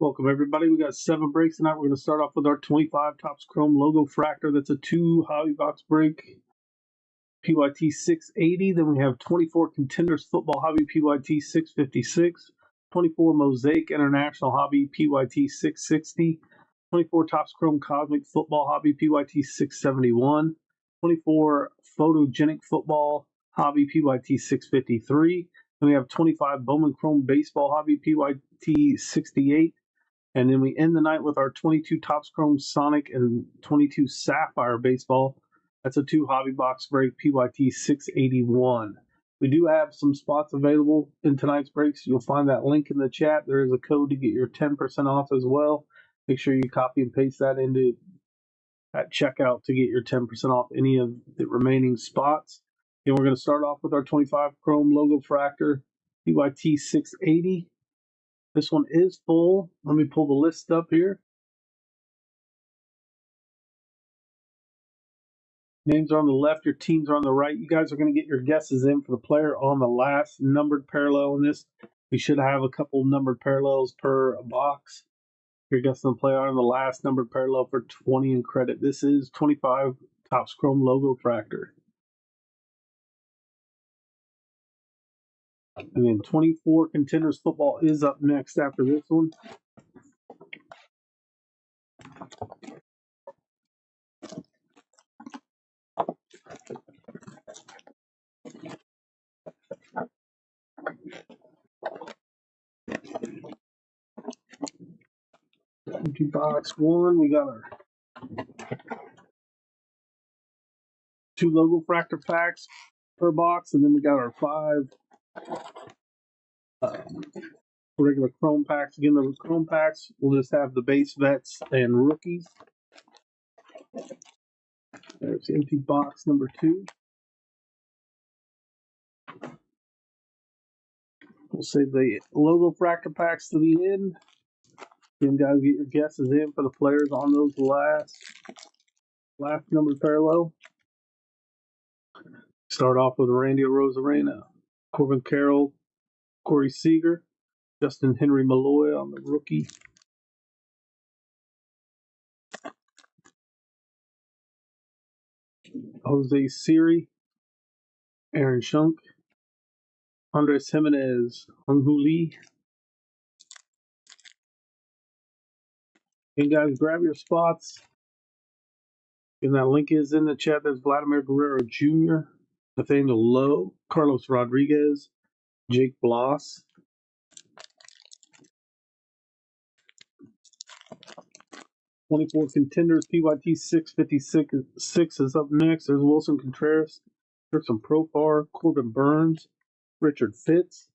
Welcome everybody. We got 7 breaks tonight. We're going to start off with our 25 Topps Chrome Logo Fractor. That's a 2 hobby box break, PYT 680. Then we have 24 Contenders Football Hobby, PYT 656. 24 Mosaic International Hobby, PYT 660. 24 Topps Chrome Cosmic Football Hobby, PYT 671. 24 Photogenic Football Hobby, PYT 653. Then we have 25 Bowman Chrome Baseball Hobby, PYT 68. And then we end the night with our 22 Topps Chrome Sonic and 22 Sapphire Baseball. That's a 2 hobby box break, PYT 681. We do have some spots available in tonight's breaks. You'll find that link in the chat. There is a code to get your 10% off as well. Make sure you copy and paste that into that checkout to get your 10% off any of the remaining spots. And we're going to start off with our 25 Chrome Logo Fractor, PYT 680. This one is full. Let me pull the list up here. Names are on the left, your teams are on the right. You guys are going to get your guesses in for the player on the last numbered parallel in this. We should have a couple numbered parallels per box. You're guessing the player on the last numbered parallel for 20 in credit. This is 25 Topps Chrome Logo Fractor. And then 24 Contenders Football is up next after this one. Empty box 1, we got our 2 Logo Fractor packs per box, and then we got our 5 regular Chrome packs. Again, the Chrome packs will just have the base vets and rookies. There's empty box number 2. We'll save the Logo Fractor packs to the end. Again, guys, get your guesses in for the players on those last numbered parallel. Start off with Randy Rosarena, Corbin Carroll, Corey Seager, Justin Henry Malloy on the rookie. Jose Siri, Aaron Shunk, Andres Jimenez, Hung-Hoo Lee. And guys, grab your spots. And that link is in the chat. There's Vladimir Guerrero Jr., Nathaniel Lowe, Carlos Rodriguez, Jake Bloss. '24 Contenders, PYT 656 is up next. There's Wilson Contreras, Kirsten Profar, Corbin Burns, Richard Fitz.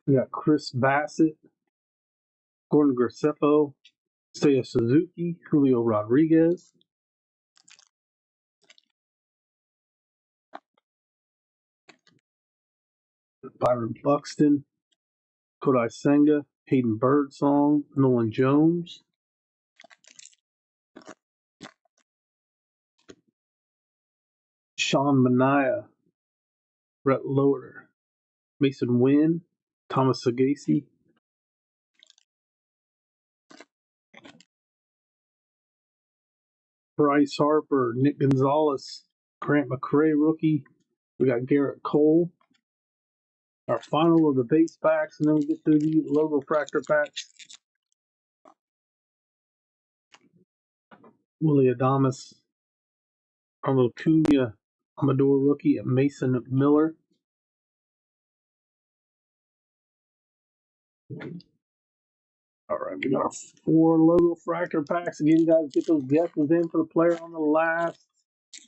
We got Chris Bassett, Gordon Graceffo, Seiya Suzuki, Julio Rodriguez. Byron Buxton, Kodai Senga, Hayden Birdsong, Nolan Jones. Sean Mania, Brett Loader, Mason Wynn, Thomas Sagasi. Bryce Harper, Nick Gonzalez, Grant McCray rookie. We got Garrett Cole. Our final of the base packs, and then we get to the Logo Fractor packs. Willie Adames, Arnold Cunha, Amador rookie, and Mason Miller. All right, we got our 4 Logo Fractor packs. Again, guys, get those guesses in for the player on the last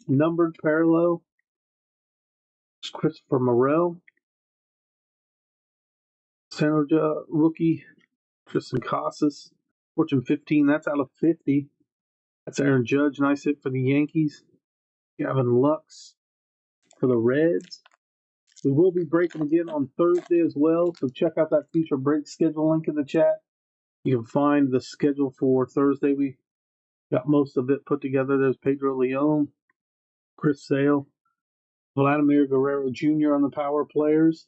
numbered parallel. It's Christopher Morel. San Jose rookie, Tristan Casas. Fortune 15, that's out of 50. That's Aaron Judge. Nice hit for the Yankees. Gavin Lux for the Reds. We will be breaking again on Thursday as well, so check out that future break schedule link in the chat. You can find the schedule for Thursday. We got most of it put together. There's Pedro Leon, Chris Sale, Vladimir Guerrero Jr. on the power players.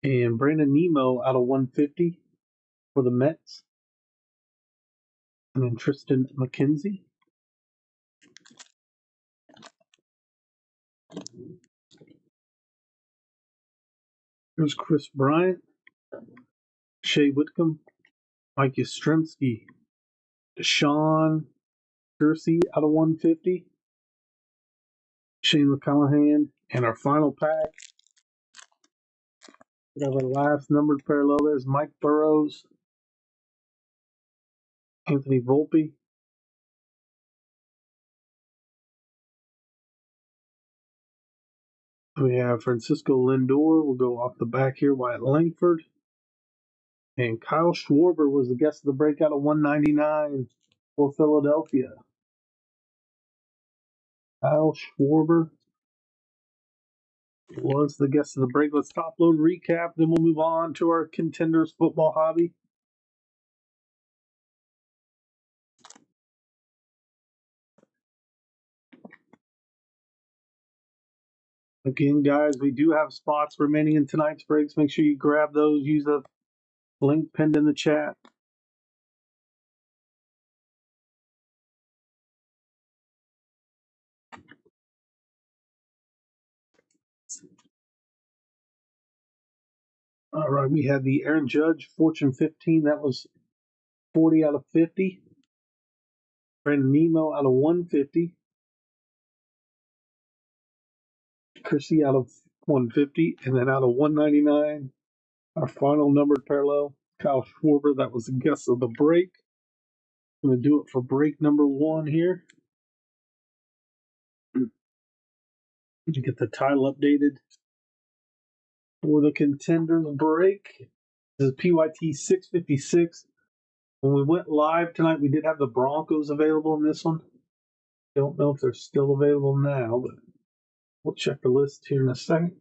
And Brandon Nemo out of 150 for the Mets. And then Tristan McKenzie. There's Chris Bryant, Shea Whitcomb, Mike Yastrzemski, Deshaun Kersey out of 150, Shane McCollahan, and our final pack. We have our last numbered parallel. There's Mike Burrows, Anthony Volpe, we have Francisco Lindor. We'll go off the back here. Wyatt Langford. And Kyle Schwarber was the guest of the break out of 199 for Philadelphia. Kyle Schwarber was the guest of the break. Let's top load recap. Then we'll move on to our contenders football hobby. Again, guys, we do have spots remaining in tonight's breaks. Make sure you grab those. Use the link pinned in the chat. All right, we had the Aaron Judge Fortune 15. That was 40 out of 50. Brandon Nemo out of 150. Kersey out of 150. And then out of 199, our final numbered parallel, Kyle Schwarber. That was the guest of the break. I'm going to do it for break number 1 here. To get the title updated for the contenders break. This is PYT 656. When we went live tonight, we did have the Broncos available in this one. Don't know if they're still available now, but we'll check the list here in a second.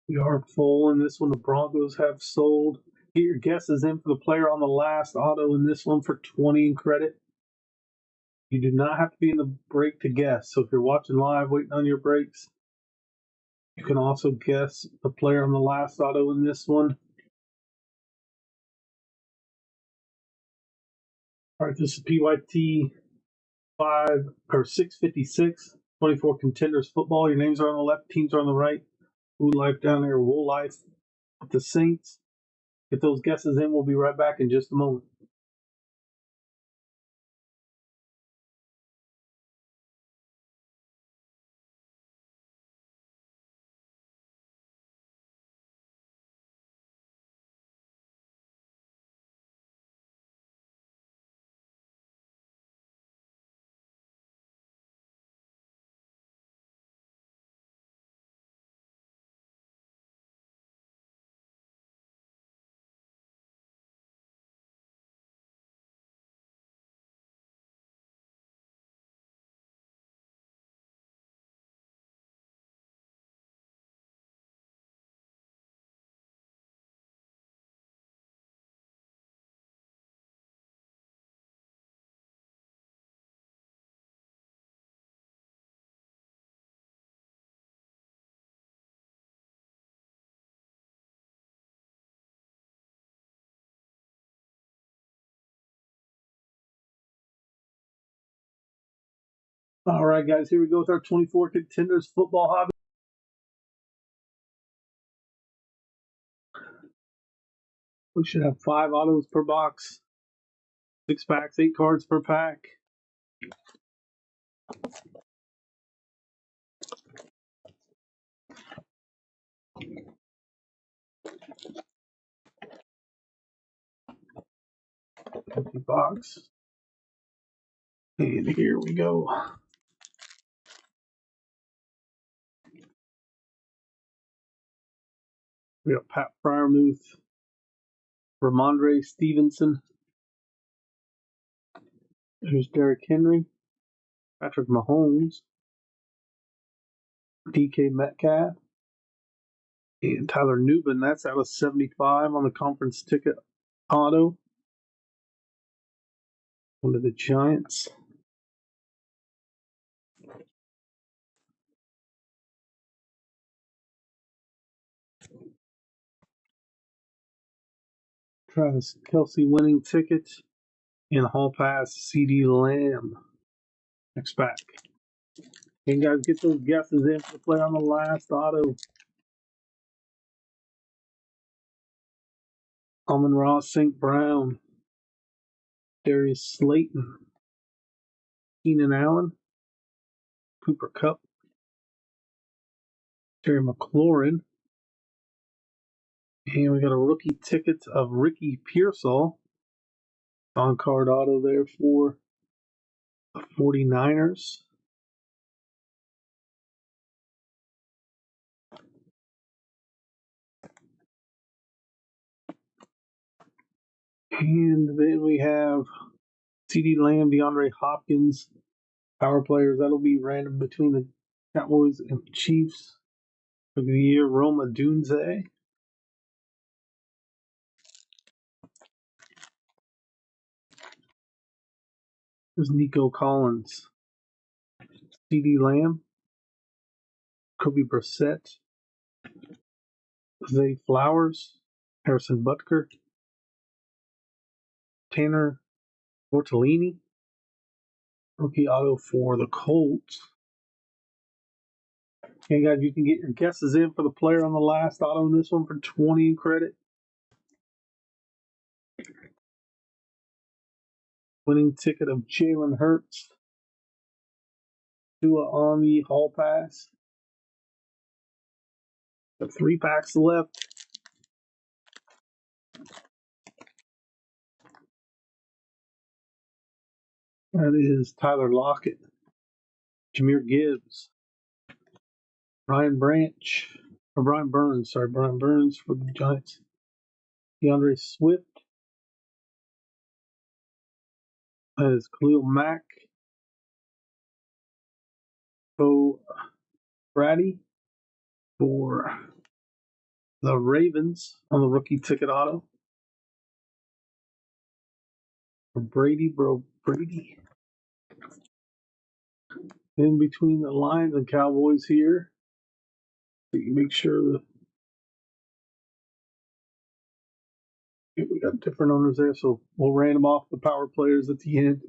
We are full in this one. The Broncos have sold. Get your guesses in for the player on the last auto in this one for 20 in credit. You do not have to be in the break to guess. So if you're watching live, waiting on your breaks, you can also guess the player on the last auto in this one. All right, this is PYT 656, 24 contenders football. Your names are on the left, teams are on the right. Blue Life down there, Wool Life with the Saints. Get those guesses in. We'll be right back in just a moment. All right, guys, here we go with our 24 contenders football hobby. We should have 5 autos per box, 6 packs, 8 cards per pack. Empty box. And here we go. We got Pat Fryermuth, Ramondre Stevenson. There's Derrick Henry, Patrick Mahomes, DK Metcalf, and Tyler Newman. That's out of 75 on the conference ticket auto. One of the Giants. Travis Kelce winning ticket. And Hall Pass CD Lamb. Next pack. And guys, get those guesses in for the play on the last auto. Amon-Ra St. Brown. Darius Slayton. Keenan Allen. Cooper Kupp. Terry McLaurin. And we got a rookie ticket of Ricky Pearsall. On card auto there for the 49ers. And then we have CD Lamb, DeAndre Hopkins, power players. That'll be random between the Cowboys and Chiefs. For the year, Roma Dunze. There's Nico Collins. CD Lamb. Kobe Brissett. Zay Flowers. Harrison Butker. Tanner Bortolini. Rookie auto for the Colts. Okay, guys, you can get your guesses in for the player on the last auto in this one for 20 credit. Winning ticket of Jalen Hurts. Tua on the Hall Pass. Got 3 packs left. That is Tyler Lockett. Jahmyr Gibbs. Brian Burns for the Giants. DeAndre Swift. That is Khalil Mack. Bo Brady for the Ravens on the rookie ticket auto. For Brady. In between the Lions and Cowboys here. So you make sure that we got different owners there, so we'll random off the power players at the end.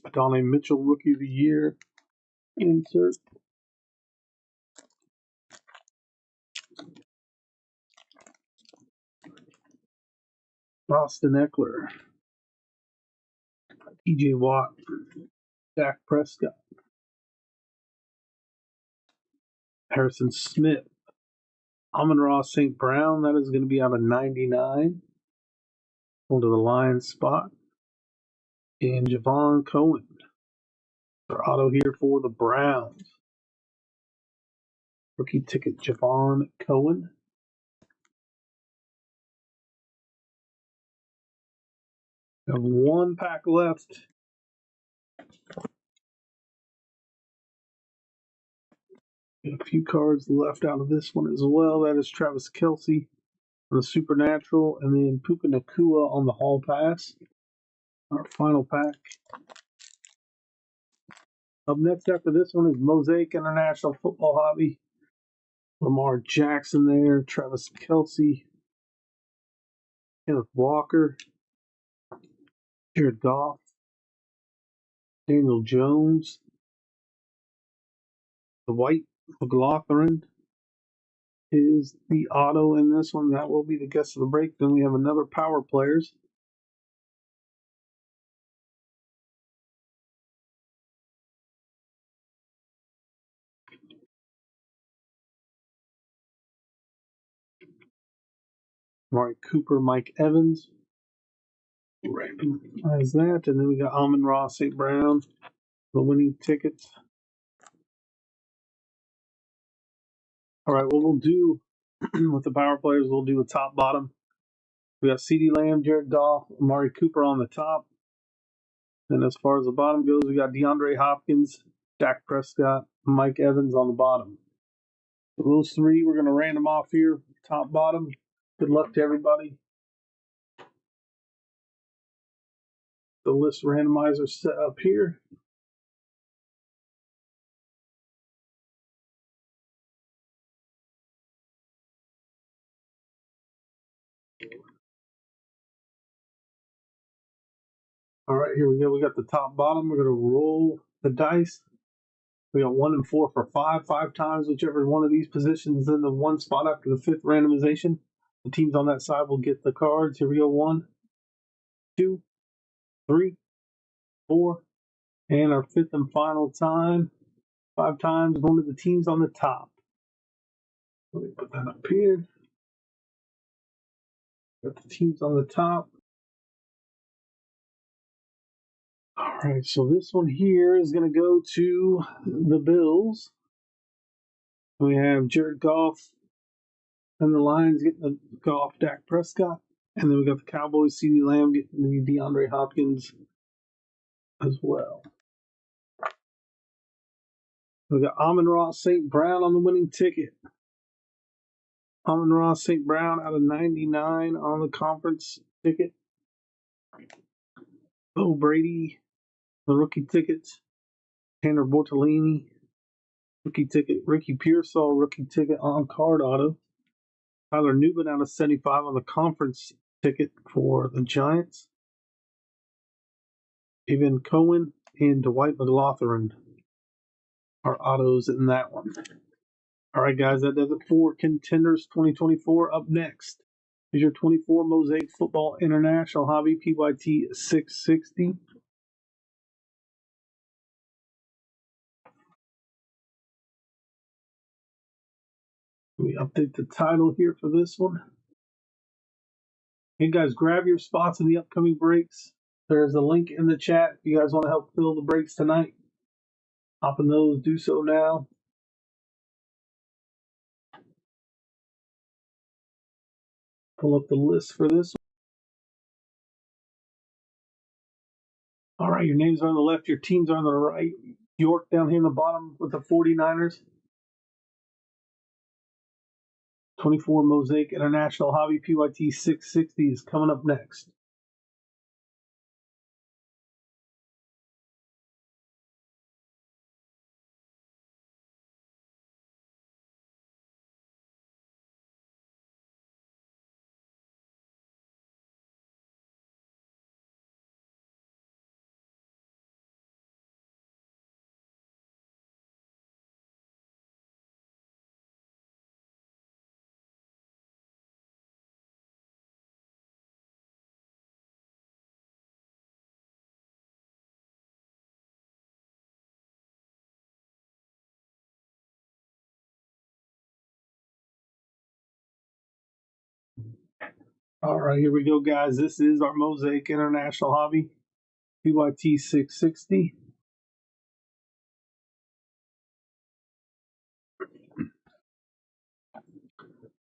Adonai Mitchell, Rookie of the Year. Insert. Austin Eckler. TJ Watt. Dak Prescott. Harrison Smith. Amon-Ra St. Brown. That is going to be out of 99. Going to the Lions spot. And Javon Cohen. Our auto here for the Browns. Rookie ticket, Javon Cohen. We have 1 pack left. A few cards left out of this one as well. That is Travis Kelce on the Supernatural, and then Puka Nacua on the Hall Pass. Our final pack. Up next after this one is Mosaic International Football Hobby. Lamar Jackson there, Travis Kelce, Kenneth Walker, Jared Goff, Daniel Jones, the White McLaughlin is the auto in this one. That will be the guess of the break. Then we have another power players. Amari Cooper, Mike Evans. Randomize that. And then we got Amon-Ra St. Brown, the winning tickets. All right, what we'll do with the power players, we'll do a top bottom. We got CD Lamb, Jared Goff, Amari Cooper on the top. And as far as the bottom goes, we got DeAndre Hopkins, Dak Prescott, Mike Evans on the bottom. So those three, we're going to random off here, top, bottom. Good luck to everybody. The list randomizer set up here. All right, here we go. We got the top, bottom. We're going to roll the dice. We got 1 and 4 for 5 times, whichever one of these positions in the one spot after the fifth randomization. The teams on that side will get the cards. Here we go. 1, 2, 3, 4, and our fifth and final time. 5 times, one of the teams on the top. Let me put that up here. Got the teams on the top. All right, so this one here is going to go to the Bills. We have Jared Goff and the Lions getting the Goff, Dak Prescott. And then we got the Cowboys, CeeDee Lamb getting the DeAndre Hopkins as well. We got Amon-Ra St. Brown on the winning ticket. Amon-Ra St. Brown out of 99 on the conference ticket. Bo Brady, the rookie tickets. Tanner Bortolini, rookie ticket. Ricky Pearsall, rookie ticket on card auto. Tyler Newman out of 75 on the conference ticket for the Giants. Evan Cohen and Dwight McLaughlin are autos in that one. All right, guys, that does it for Contenders 2024. Up next is your 24 Mosaic Football International Hobby PYT 660. Let me update the title here for this one. Hey, guys, grab your spots in the upcoming breaks. There's a link in the chat if you guys want to help fill the breaks tonight. Hop in those, do so now. Pull up the list for this one. All right, your names are on the left, your teams are on the right. York down here in the bottom with the 49ers. 24 Mosaic International Hobby PYT 660 is coming up next. All right, here we go, guys. This is our Mosaic International Hobby PYT 660.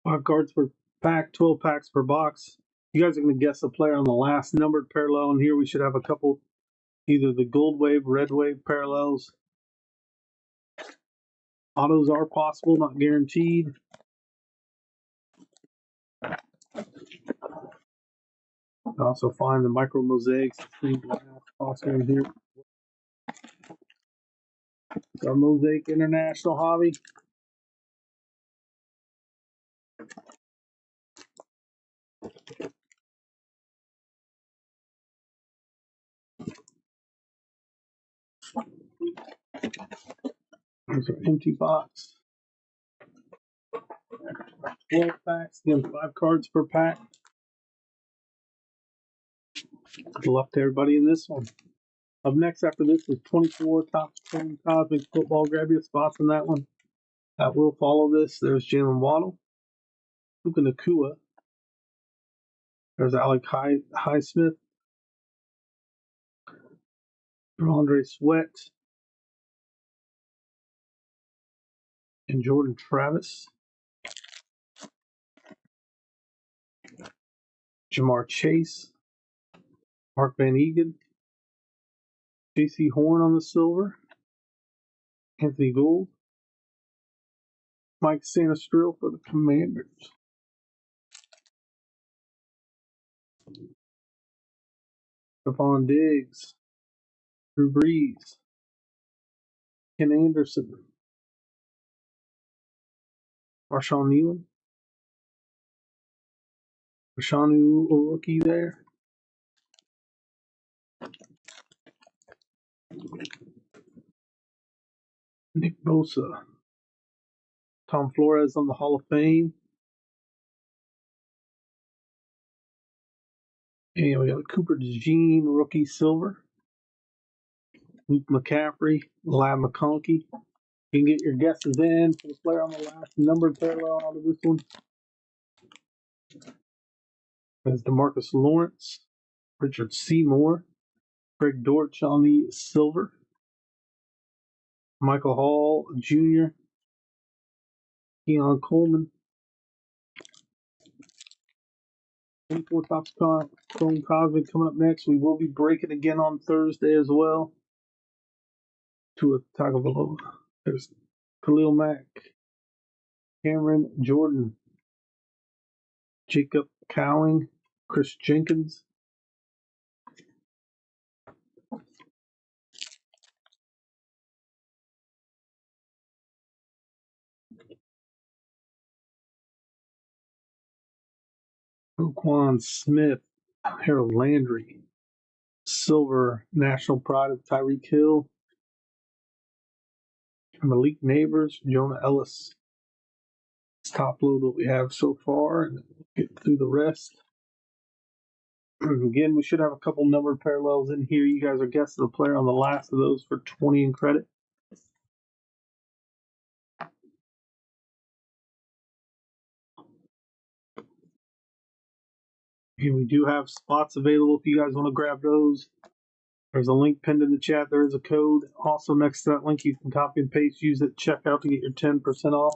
Five cards per pack, 12 packs per box. You guys are going to guess the player on the last numbered parallel, and here we should have a couple, either the gold wave, red wave parallels. Autos are possible, not guaranteed. You also find the micro mosaics possible in here. It's our Mosaic International Hobby. There's our empty box. 12 packs, again, 5 cards per pack. Good luck to everybody in this one. Up next after this is 24 top 10 Cosmic Football. Grab your spots in that one. That will follow this. There's Jalen Waddle, Puka Nakua. There's Alec Highsmith, Andre Sweat, and Jordan Travis. Jamar Chase, Mark Van Egan, JC Horn on the silver, Anthony Gould. Mike Sanastrill for the Commanders. Stephon Diggs. Drew Brees. Ken Anderson. Marshawn Nealon. Rashanu, a rookie there. Nick Bosa. Tom Flores on the Hall of Fame. And we got a Cooper DeJean, rookie silver. Luke McCaffrey, Lab McConkey. You can get your guesses in for the player on the last numbered parallel out of this one. There's DeMarcus Lawrence, Richard Seymour, Greg Dortch on the silver, Michael Hall Jr., Keon Coleman. 24 Topps Chrome Cosmic coming up next. We will be breaking again on Thursday as well. Tua Tagovailoa. There's Khalil Mack, Cameron Jordan, Jacob Cowing, Chris Jenkins. Roquan Smith, Harold Landry, silver national pride of Tyreek Hill, Malik Neighbors, Jonah Ellis. It's top load that we have so far, and we'll get through the rest. Again, we should have a couple numbered parallels in here. You guys are guessing the player on the last of those for 20 in credit. And we do have spots available if you guys want to grab those. There's a link pinned in the chat. There is a code. Also, next to that link, you can copy and paste, use it, check out to get your 10% off.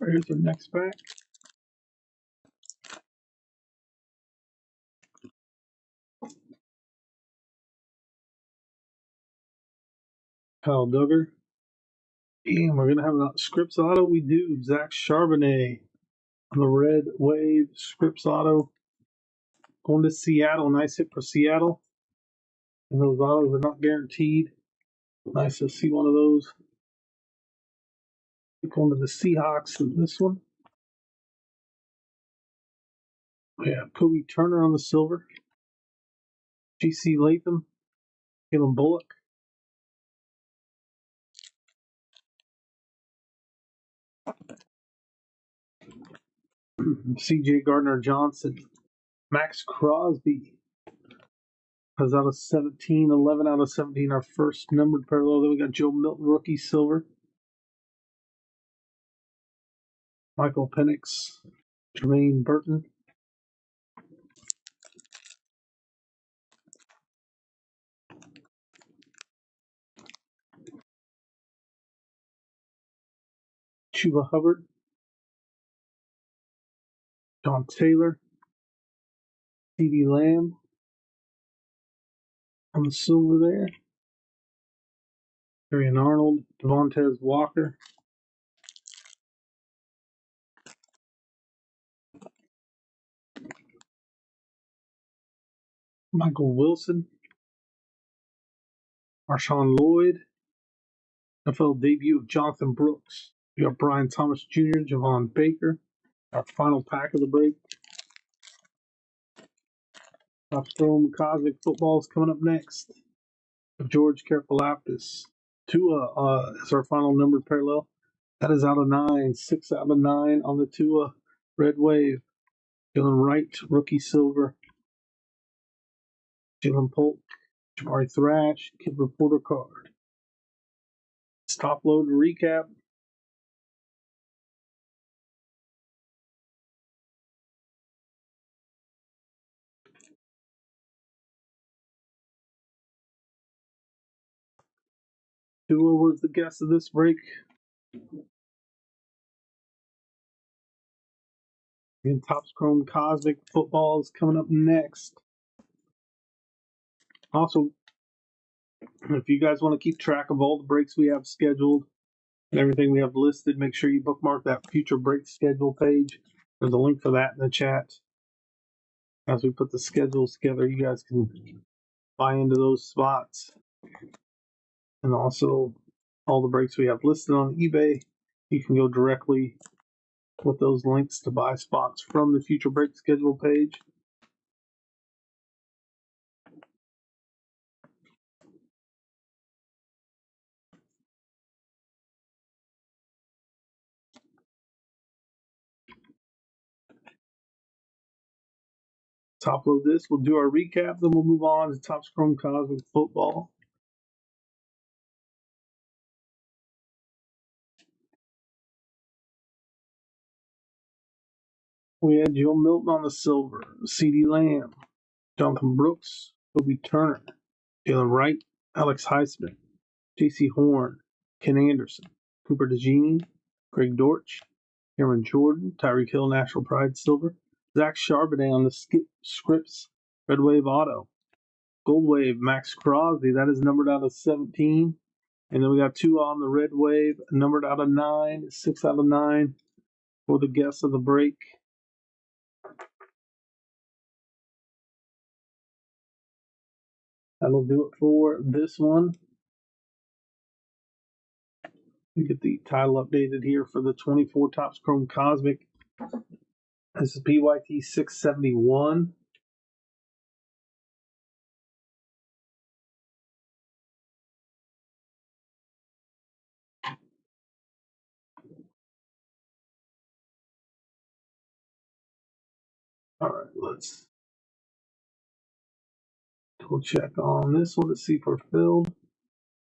Here's the next pack. Kyle Duggar. And we're going to have a Scripps Auto. We do. Zach Charbonnet on the Red Wave Scripps Auto. Going to Seattle. Nice hit for Seattle. And those autos are not guaranteed. Nice to see one of those. Going to the Seahawks in this one. We have Kobe Turner on the silver. G.C. Latham. Kalen Bullock. C.J. Gardner-Johnson. Max Crosby. Has out of 17, 11 out of 17, our first numbered parallel. Then we got Joe Milton, rookie silver. Michael Penix, Jermaine Burton. Chuba Hubbard. John Taylor. CeeDee Lamb. On the silver there. Darian Arnold. Devontae Walker. Michael Wilson. Marshawn Lloyd. NFL debut of Jonathan Brooks. We got Brian Thomas Jr., Javon Baker. Our final pack of the break. Topps Chrome Cosmic Football is coming up next. George Karlaftis. Tua is our final numbered parallel. That is out of 9. 6 out of 9 on the Tua Red Wave. Jalen Wright, rookie silver. Jalen Polk, Jabari Thrash, Kid Reporter card. Let's top load and recap. Tua was the guest of this break. And Topps Chrome Cosmic Football is coming up next. Also, if you guys want to keep track of all the breaks we have scheduled and everything we have listed, make sure you bookmark that future break schedule page. There's a link for that in the chat. As we put the schedules together, you guys can buy into those spots. And also, all the breaks we have listed on eBay, you can go directly with those links to buy spots from the future break schedule page. Top load this, we'll do our recap, then we'll move on to Topps Chrome Cosmic Football. We had Joe Milton on the silver, CeeDee Lamb, Jonathan Brooks, Kobe Turner, Jalen Wright, Alex Highsmith, J.C. Horn, Ken Anderson, Cooper DeJean, Greg Dortch, Cameron Jordan, Tyreek Hill, National Pride Silver, Zach Charbonnet on the Scripps Red Wave Auto, Gold Wave Max Crosby, that is numbered out of 17. And then we got 2 on the Red Wave, numbered out of 9, 6 out of 9 for the guests of the break. That'll do it for this one. You get the title updated here for the 24 Topps Chrome Cosmic. This is PYT 671. All right, let's double check on this one to see if we're filled.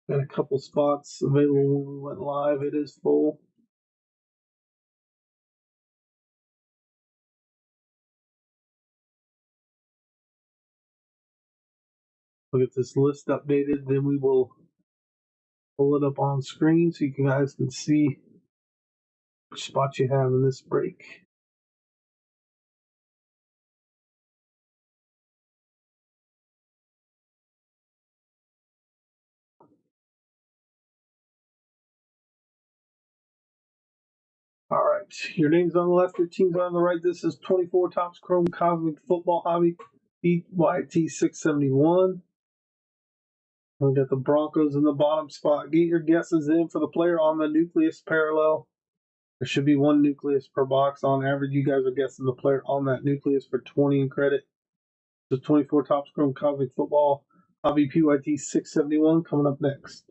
Got a couple spots available when we went live. It is full. We'll get this list updated, then we will pull it up on screen so you guys can see which spot you have in this break. All right, your name's on the left, your team's on the right. This is 24 Topps Chrome Cosmic Football Hobby, PYT 671. We got the Broncos in the bottom spot. Get your guesses in for the player on the nucleus parallel. There should be 1 nucleus per box on average. You guys are guessing the player on that nucleus for 20 in credit. The 24 Topps Chrome Cosmic Football Hobby PYT 671 coming up next.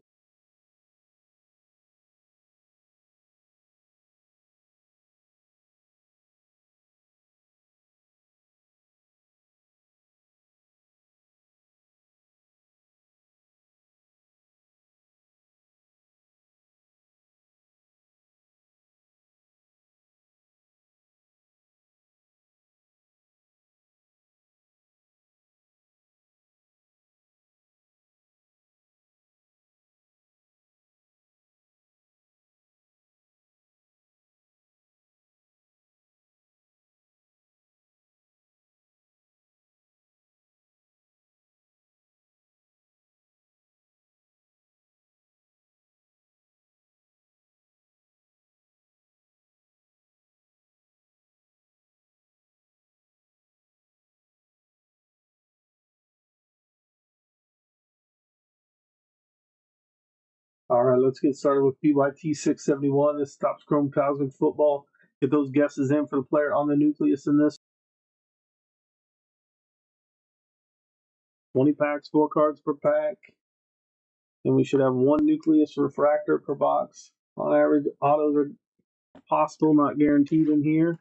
All right, let's get started with PYT 671. This Topps Chrome Cosmic Football. Get those guesses in for the player on the nucleus in this. 20 packs, 4 cards per pack. And we should have 1 nucleus refractor per box. On average, autos are possible, not guaranteed in here.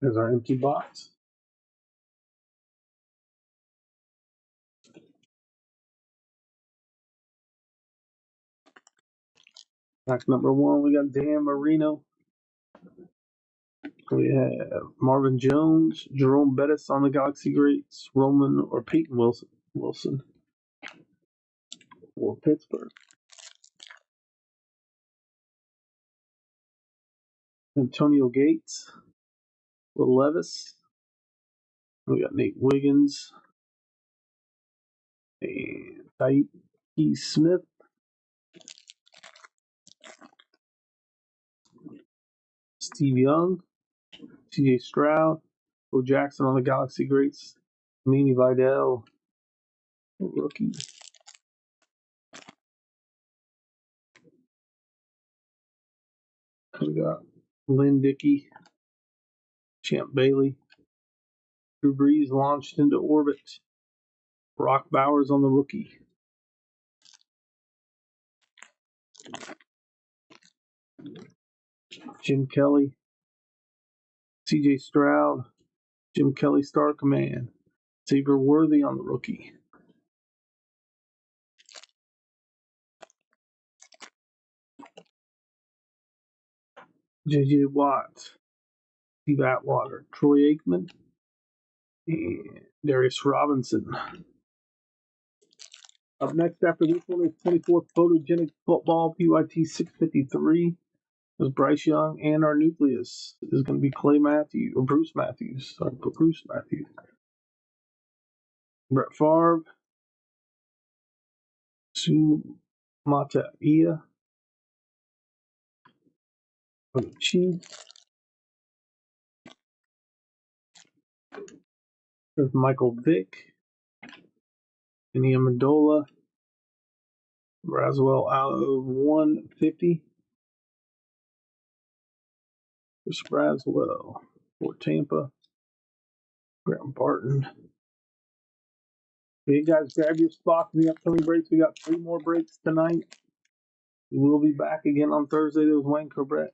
There's our empty box. Pack number 1, we got Dan Marino. We have Marvin Jones, Jerome Bettis on the Galaxy Greats, Roman or Peyton Wilson for Pittsburgh. Antonio Gates, Will Levis. We got Nate Wiggins and Tyke Smith. Steve Young, CJ Stroud, Bo Jackson on the Galaxy Greats, Manny Vidal, rookie. We got Lynn Dickey, Champ Bailey, Drew Brees launched into orbit, Brock Bowers on the rookie. Jim Kelly, CJ Stroud, Jim Kelly Star Command, Xavier Worthy on the rookie. J.J. Watt, Steve Atwater, Troy Aikman, and Darius Robinson. Up next after this one is 24 Photogenic Football PYT 653. Is Bryce Young, and our nucleus is going to be Bruce Matthews. Brett Favre, Sumata Ia, for the Chiefs. There's Michael Vick, Kenny Amendola, Braswell out of 150. Chris Braswell for Tampa. Graham Barton. Okay, guys, grab your spots in the upcoming breaks. We got 3 more breaks tonight. We will be back again on Thursday. There's Wayne Corbett.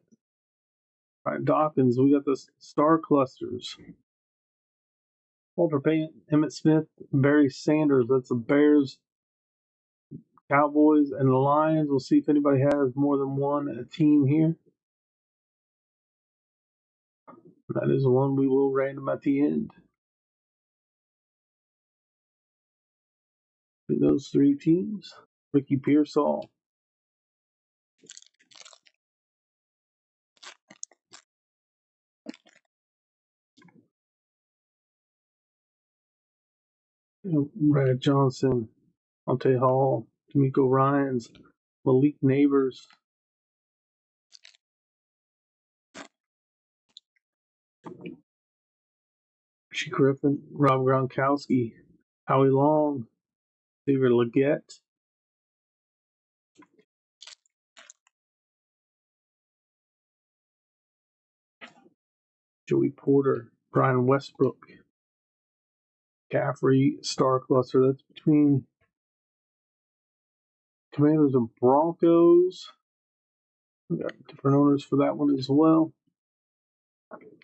All right, Dawkins, we got the star clusters. Walter Payton, Emmitt Smith, Barry Sanders. That's the Bears, Cowboys, and the Lions. We'll see if anybody has more than one team here. That is one we will random at the end. Those 3 teams. Ricky Pearsall. Brad Johnson, Monte Hall, D'Amico Ryans, Malik Neighbors, Richie Griffin, Rob Gronkowski, Howie Long, Xavier Legette, Joey Porter, Brian Westbrook, Caffrey, Star Cluster. That's between Commanders and Broncos. We got different owners for that one as well.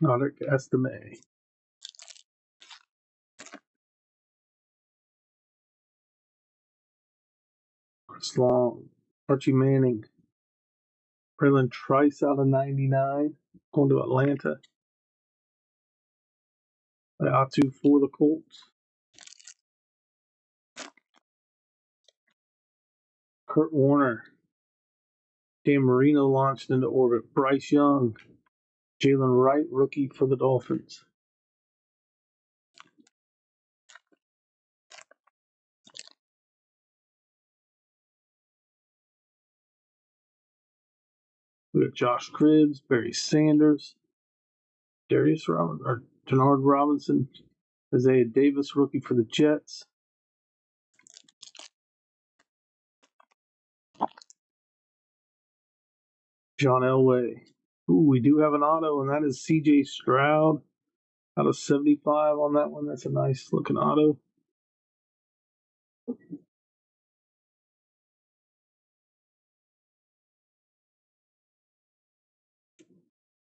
Audric Estime. Chris Long, Archie Manning, Braylon Trice out of 99, going to Atlanta. Atu for the Colts. Kurt Warner, Dan Marino launched into orbit. Bryce Young, Jalen Wright, rookie for the Dolphins. We got Josh Cribbs, Barry Sanders, Denard Robinson, Isaiah Davis, rookie for the Jets. John Elway. Ooh, we do have an auto, and that is CJ Stroud out of 75 on that one. That's a nice looking auto.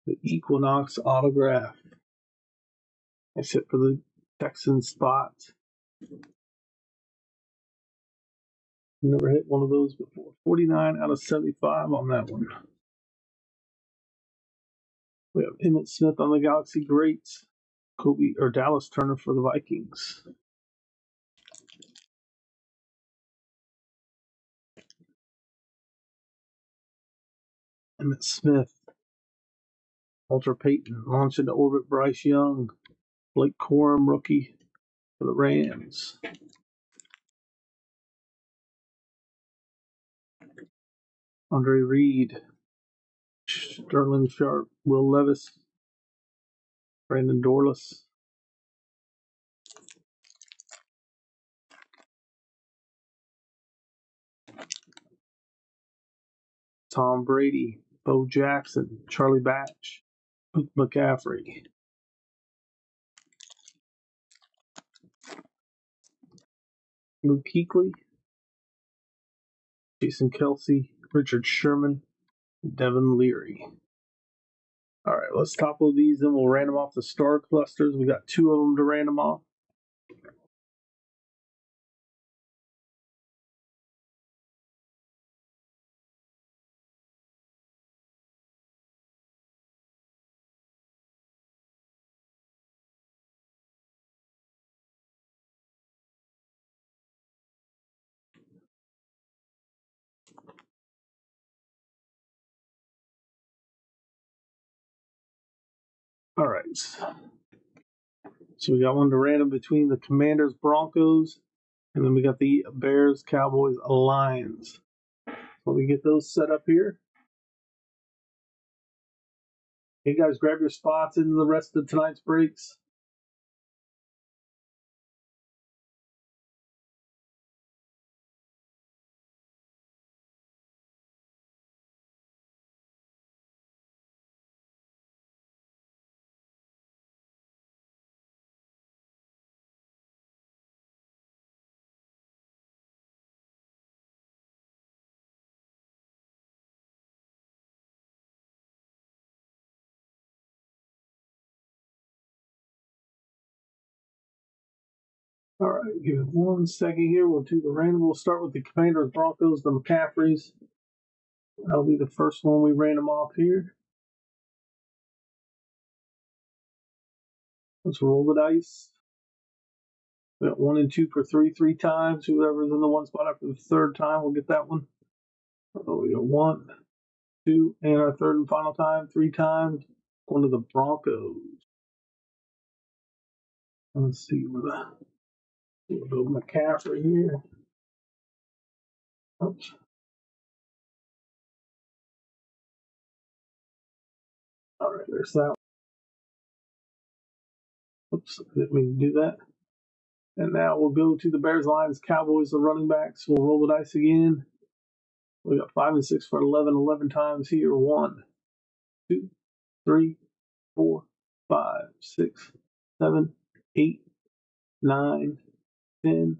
The Equinox autograph. Nice hit for the Texans spot. Never hit one of those before. 49 out of 75 on that one. We have Emmitt Smith on the Galaxy Greats. Kobe or Dallas Turner for the Vikings. Emmitt Smith. Walter Payton launched into orbit. Bryce Young. Blake Corum, rookie for the Rams. Andre Reed. Sterling Sharp. Will Levis. Brandon Dorlus. Tom Brady. Bo Jackson. Charlie Batch. Luke McCaffrey. Luke Kuechly. Jason Kelsey. Richard Sherman. Devin Leary. All right, let's topple these and we'll random off the star clusters. We got 2 of them to random off. All right. So we got one to random between the Commanders, Broncos, and then we got the Bears, Cowboys, Lions. Let me get those set up here. Hey guys, grab your spots in the rest of tonight's breaks. All right, give it 1 second here. We'll do the random. We'll start with the Commanders, Broncos, the McCaffreys. That'll be the first one we random off here. Let's roll the dice. We got 1 and 2 for 3 times. Whoever's in the one spot after the third time will get that one. So we got 1, 2, and our third and final time, 3 times. Going to the Broncos. Let's see we'll go McCaffrey here. Oops. All right, there's that. Oops, didn't mean to do that. And now we'll go to the Bears, Lions, Cowboys, the running backs. We'll roll the dice again. We got 5 and 6 for 11 times here. 1, 2, 3, 4, 5, 6, 7, 8, 9, 10.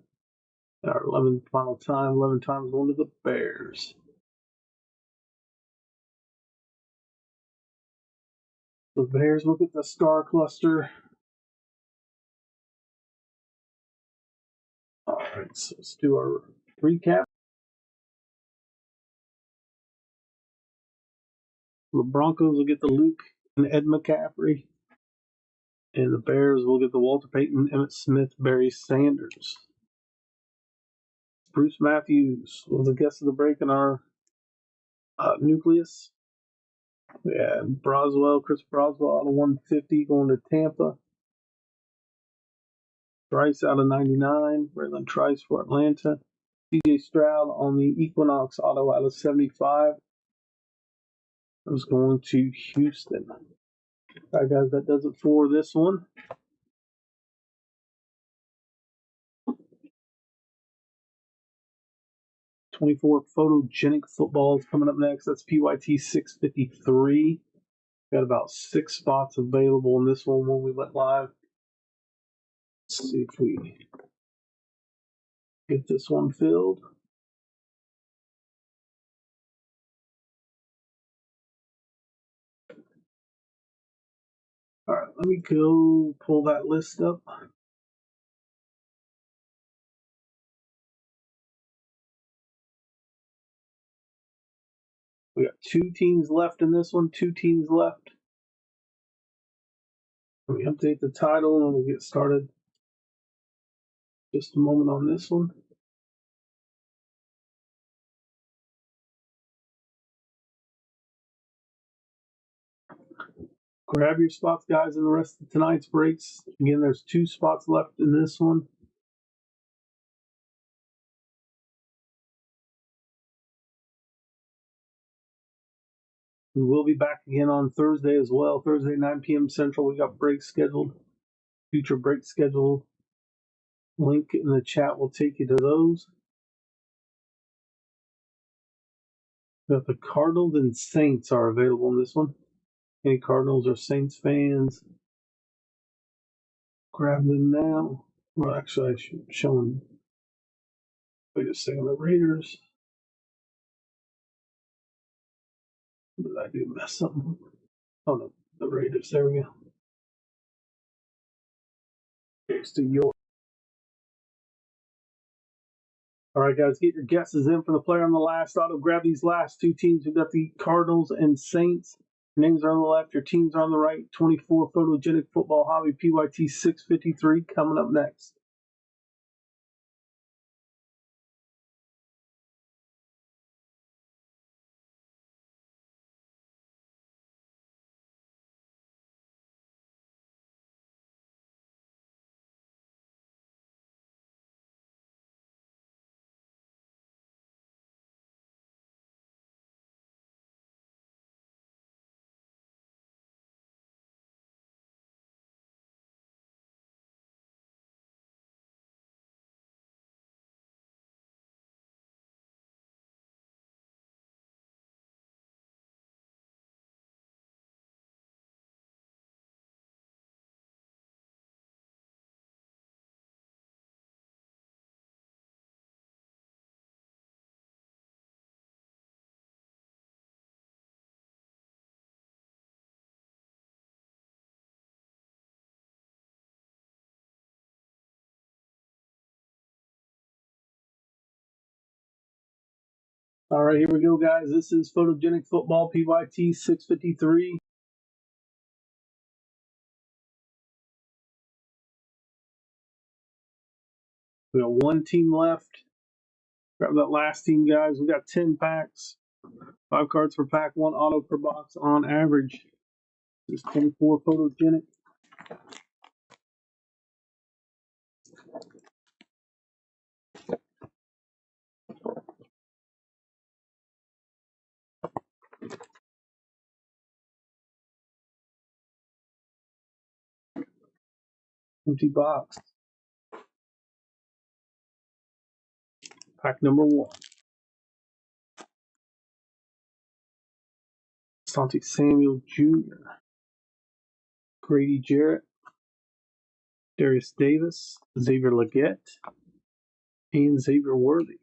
Our 11th final time. 11 times going to the Bears. The Bears look at the star cluster. All right, so let's do our recap. The Broncos will get the Luke and Ed McCaffrey. And the Bears will get the Walter Payton, Emmitt Smith, Barry Sanders. Bruce Matthews was the guest of the break in our nucleus. We had Broswell, Chris Broswell out of 150 going to Tampa. Trice out of 99, Braylon Trice for Atlanta. CJ Stroud on the Equinox auto out of 75. I was going to Houston. All right, guys, that does it for this one. "24 Photogenic Football" is coming up next. That's PYT 653. Got about 6 spots available in this one when we went live. Let's see if we get this one filled. All right, let Let me go pull that list up. We got 2 teams left in this one, 2 teams left. Let me update the title and we'll get started. Just a moment on this one. Grab your spots, guys, in the rest of tonight's breaks. Again, there's 2 spots left in this one. We will be back again on Thursday as well. Thursday, 9 p.m. Central. We got breaks scheduled. Future break schedule link in the chat will take you to those. We got the Cardinals and Saints are available in this one. Any Cardinals or Saints fans? Grab them now. Well, actually, I should show them. Wait a second. The Raiders. What did I do? Mess something? Oh no, the Raiders. There we go. Goes to York. All right, guys, get your guesses in for the player on the last auto. Grab these last 2 teams. We've got the Cardinals and Saints. Your names are on the left. Your teams are on the right. 24 Photogenic Football Hobby PYT 653 coming up next. All right, here we go, guys. This is Photogenic Football PYT 653. We got 1 team left. Grab that last team, guys. We got 10 packs. 5 cards per pack, 1 auto per box on average. This is 24 Photogenic. Empty box. Pack number 1. Asante Samuel Jr., Grady Jarrett, Darius Davis, Xavier Legette, and Xavier Worthy.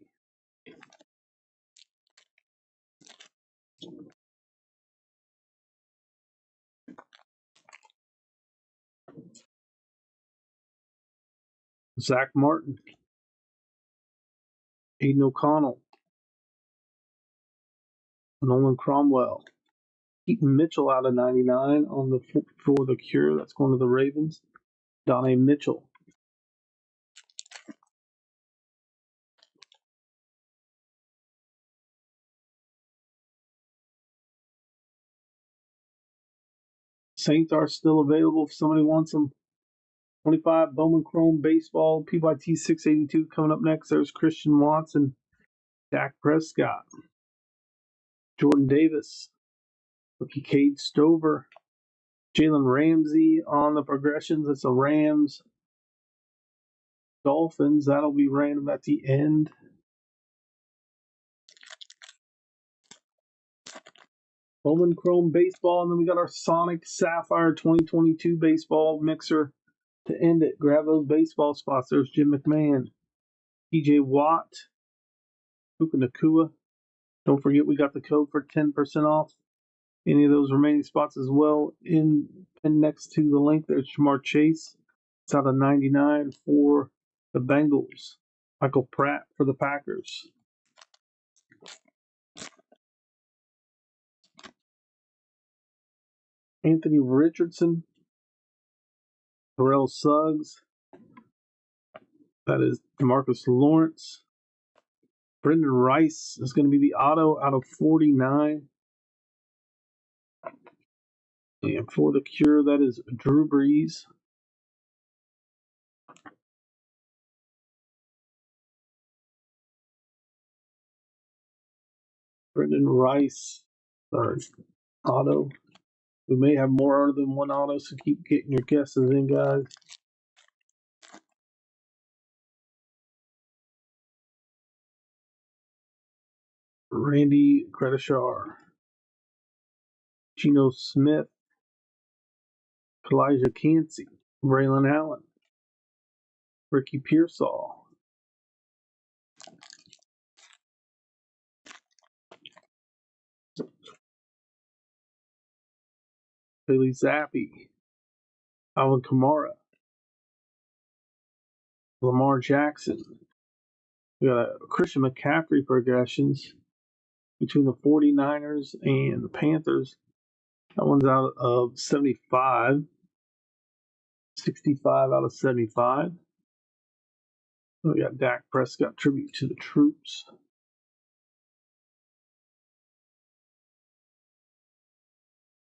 Zach Martin, Aiden O'Connell, Nolan Cromwell, Keaton Mitchell out of 99 on the for the Cure. That's going to the Ravens. Donnie Mitchell. Saints are still available if somebody wants them. 25 Bowman Chrome Baseball PYT 682 coming up next. There's Christian Watson, Dak Prescott, Jordan Davis, rookie Cade Stover, Jalen Ramsey on the progressions. It's a Rams Dolphins. That'll be random at the end. Bowman Chrome Baseball, and then we got our Sonic Sapphire 2022 Baseball Mixer to end it. Grab those baseball spots. There's Jim McMahon, TJ Watt, Puka Nakua. Don't forget we got the code for 10% off. any of those remaining spots as well. And next to the link, there's Jamar Chase. It's out of 99 for the Bengals. Michael Pratt for the Packers. Anthony Richardson. Terrell Suggs. That is DeMarcus Lawrence. Brendan Rice is going to be the auto out of 49. And for the Cure, that is Drew Brees. Brendan Rice, sorry, auto. We may have more than one auto, so keep getting your guesses in, guys. Randy Gradishar. Geno Smith. Kalijah Cansey. Braylon Allen. Ricky Pearsall. Bailey Zappi. Alvin Kamara. Lamar Jackson. We got a Christian McCaffrey progressions between the 49ers and the Panthers. That one's out of 75. 65 out of 75. We got Dak Prescott tribute to the troops.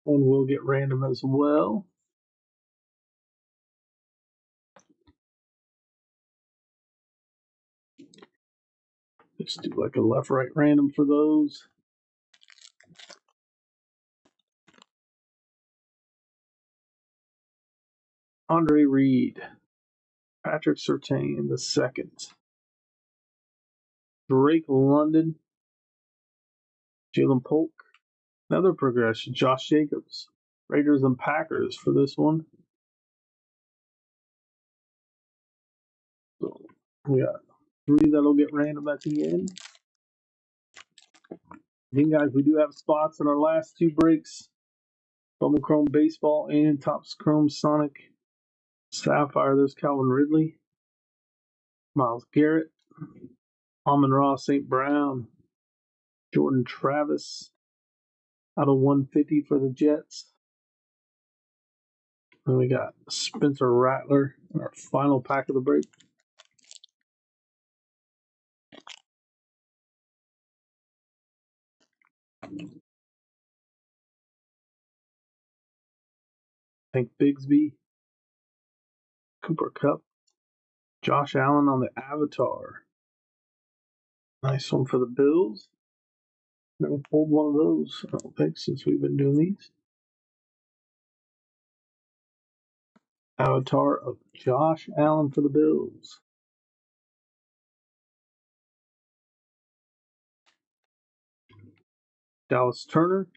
One will get random as well. Let's do like a left, right random for those. Andre Reed. Patrick Surtain the second. Drake London. Jalen Polk. Another progression. Josh Jacobs. Raiders and Packers for this one. So we got 3 that'll get random at the end. Again, guys, we do have spots in our last 2 breaks. Bubble Chrome Baseball and Topps Chrome Sonic Sapphire. There's Calvin Ridley. Myles Garrett. Amon-Ra St. Brown. Jordan Travis. Out of 150 for the Jets. And we got Spencer Rattler in our final pack of the break. Hank Bigsby. Cooper Kupp. Josh Allen on the Avatar. Nice one for the Bills. Never pulled one of those, I don't think, since we've been doing these. Avatar of Josh Allen for the Bills. Dallas Turner.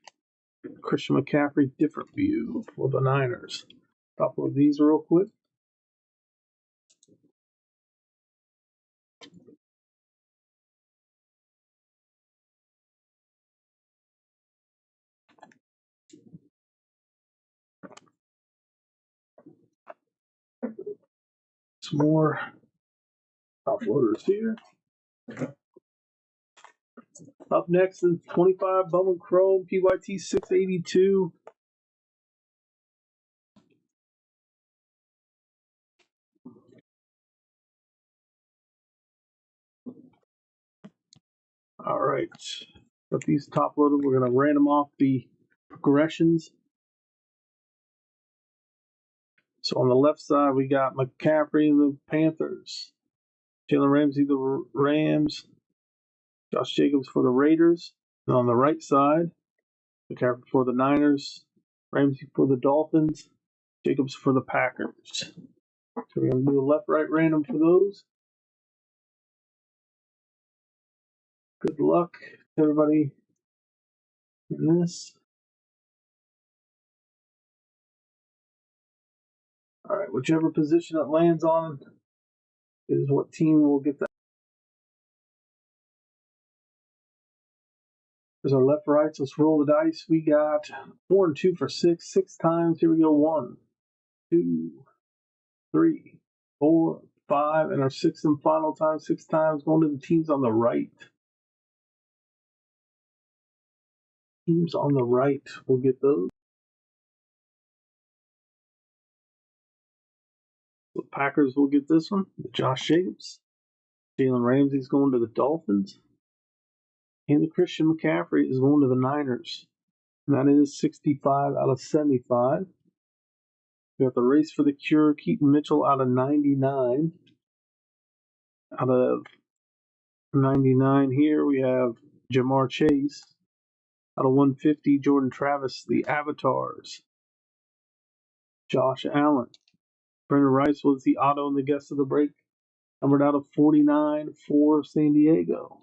Christian McCaffrey, different view for the Niners. Couple of these real quick. Some more top loaders here. Up next is 25 Bowman Chrome PYT 682. All right. Got these top loaded. We're going to random off the progressions. So on the left side, we got McCaffrey, the Panthers. Jalen Ramsey, the Rams. Josh Jacobs for the Raiders. And on the right side, McCaffrey for the Niners. Ramsey for the Dolphins. Jacobs for the Packers. So we're going to do a left, right, random for those. Good luck to everybody in this. All right, whichever position it lands on is what team will get that. There's our left rights. Let's roll the dice. We got 4 and 2 for 6. 6 times. Here we go. 1, 2, 3, 4, 5. And our 6th and final time. 6 times going to the teams on the right. Teams on the right. We'll get those. The Packers will get this one. Josh Jacobs. Jalen Ramsey's going to the Dolphins. And the Christian McCaffrey is going to the Niners. And that is 65 out of 75. We got the race for the cure. Keaton Mitchell out of 99. Out of 99 here, we have Jamar Chase. Out of 150, Jordan Travis, the Avatars. Josh Allen. Brendan Rice was the auto and the guest of the break. Numbered out of 49 for San Diego.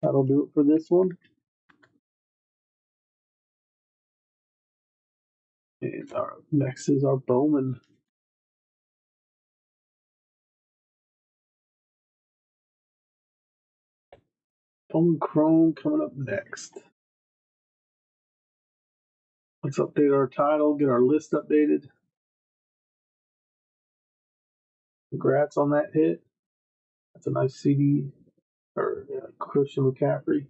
That'll do it for this one. And our next is our Bowman. Bowman Chrome coming up next. Let's update our title, get our list updated. Congrats on that hit. That's a nice CD or Christian McCaffrey.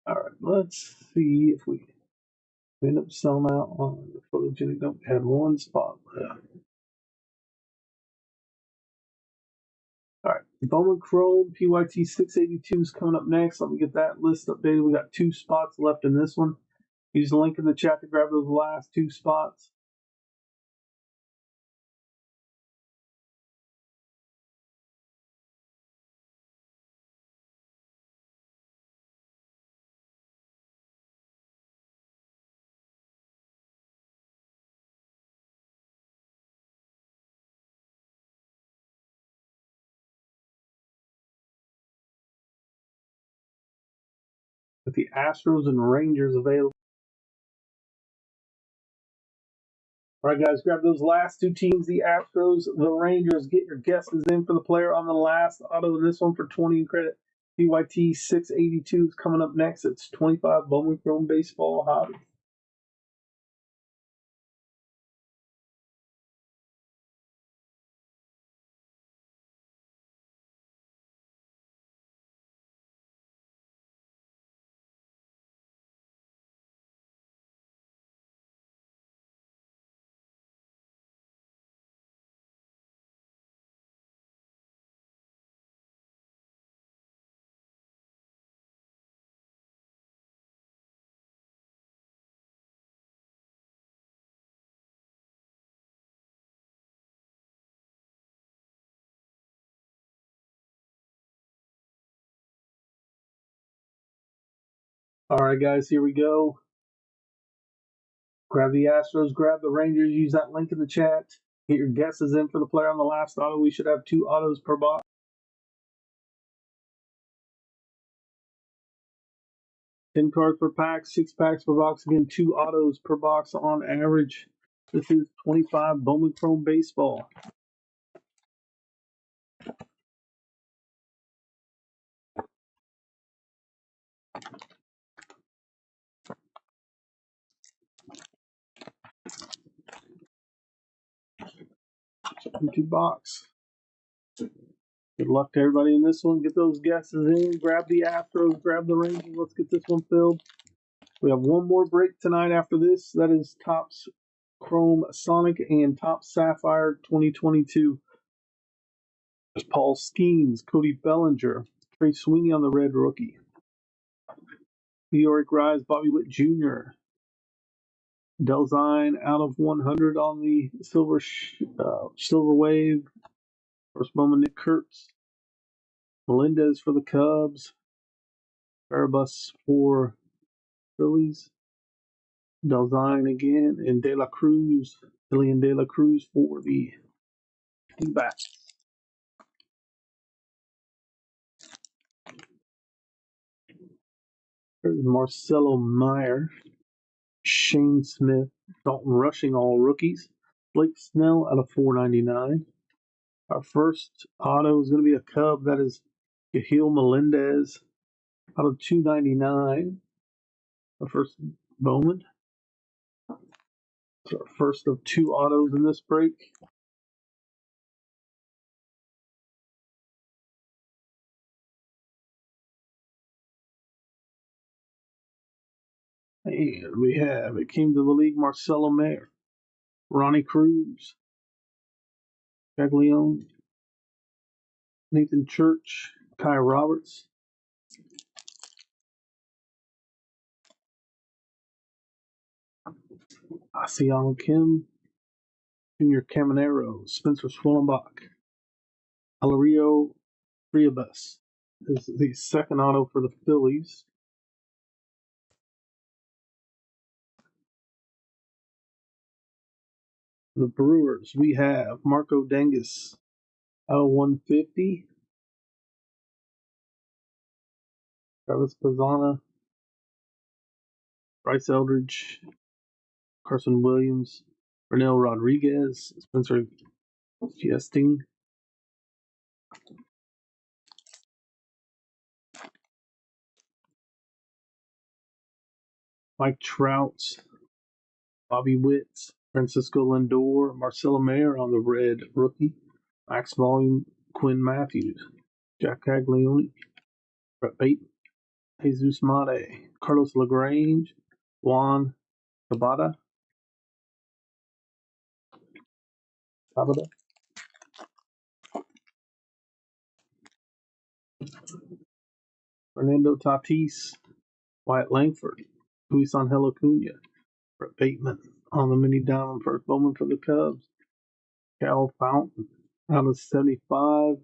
All right, let's see if we end up selling out on the photogenic. Nope, we had one spot left. All right, Bowman Chrome PYT 682 is coming up next. Let me get that list updated. We got 2 spots left in this one. Use the link in the chat to grab those last 2 spots. With the Astros and Rangers available. All right, guys, grab those last 2 teams, the Astros, the Rangers. Get your guesses in for the player on the last auto in this one for 20 in credit. PYT 682 is coming up next. It's 25 Bowman Chrome Baseball Hobby. All right, guys, here we go. Grab the Astros, grab the Rangers. Use that link in the chat. Get your guesses in for the player on the last auto. We should have 2 autos per box. 10 cards per pack, 6 packs per box. Again, 2 autos per box on average. This is 25 Bowman Chrome Baseball. Empty box. Good luck to everybody in this one. Get those guesses in. Grab the Astros, grab the Rangers. Let's get this one filled. We have one more break tonight after this. That is Topps Chrome Sonic and Topps Sapphire 2022. There's Paul Skeens, Cody Bellinger, Trey Sweeney on the red rookie. Meteoric Rise, Bobby Witt Jr. Delzine out of 100 on the silver wave. First moment, Nick Kurtz. Melendez for the Cubs. Erebus for Phillies. Delzine again. And De La Cruz. Lillian De La Cruz for the D-backs. There's Marcelo Meyer. Shane Smith. Dalton Rushing, all rookies. Blake Snell out of 499. Our first auto is going to be a Cub. That is Yahil Melendez out of 299. Our first Bowman. It's our first of 2 autos in this break. And we have, it came to the league, Marcelo Mayer, Ronnie Cruz, Caglione, Nathan Church, Kai Roberts, Asiano Kim, Junior Caminero, Spencer Swellenbach, Alario Friabus is the second auto for the Phillies. The Brewers, we have Marco Dengus out of 150, Travis Pazana, Bryce Eldridge, Carson Williams, Renel Rodriguez, Spencer Giesting, Mike Trout, Bobby Witt, Francisco Lindor, Marcelo Mayer on the red rookie, Max Volume, Quinn Matthews, Jack Caglione, Brett Bateman, Jesus Mate, Carlos LaGrange, Juan Tabata, Fernando Tatis, Wyatt Langford, Luis Angel Acuna, Brett Bateman on the mini diamond first Bowman for the Cubs, Cal Fountain out of 75,